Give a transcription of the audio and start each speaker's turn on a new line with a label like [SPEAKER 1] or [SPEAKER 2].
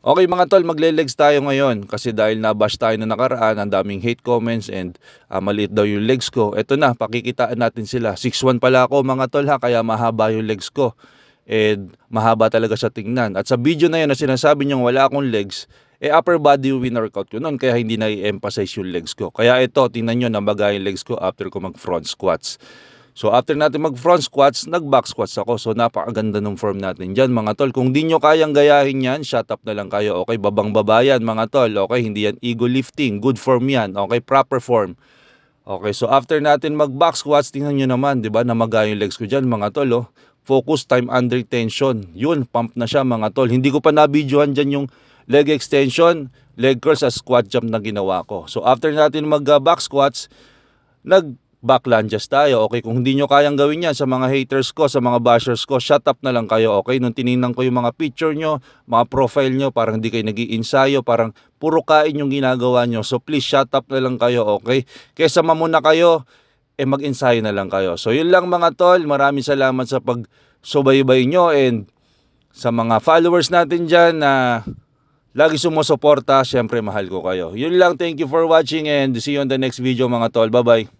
[SPEAKER 1] Okay mga tol, magle-legs tayo ngayon kasi dahil nabash tayo na nakaraan, ang daming hate comments and maliit daw yung legs ko. Eto na, pakikitaan natin sila. 6'1 pala ako mga tol ha, kaya mahaba yung legs ko. And mahaba talaga siya tingnan. At sa video na yun na sinasabi niyong wala akong legs, upper body yung win-workout ko noon kaya hindi na-emphasize yung legs ko. Kaya ito, tingnan nyo, nabaga yung legs ko after ko mag-front squats. So after natin mag-front squats, nag-back squats ako. So napakaganda ng form natin dyan mga tol. Kung di nyo kayang gayahin yan, shut up na lang kayo. Okay, babang-baba yan mga tol. Okay, hindi yan ego lifting. Good form yan. Okay, proper form. Okay, so after natin mag-back squats, tingnan nyo naman, di ba, namaga yung legs ko dyan mga tol. Oh. Focus time under tension. Yun, pump na siya mga tol. Hindi ko pa na-videohan dyan yung leg extension, leg curls sa squat jump na ginawa ko. So after natin mag-back squats, back lunges tayo. Okay, kung hindi nyo kayang gawin yan sa mga haters ko, sa mga bashers ko, shut up na lang kayo. Okay, nung tinignan ko yung mga picture nyo, mga profile nyo, parang hindi kayo nag-iinsayo, parang puro kain yung ginagawa nyo. So please shut up na lang kayo, okay? Kesa mamuna kayo, mag-ensayo na lang kayo. So yun lang mga tol, maraming salamat sa pag-subaybay nyo and sa mga followers natin dyan na lagi sumusuporta, syempre mahal ko kayo. Yun lang, thank you for watching and see you on the next video mga tol. Bye-bye.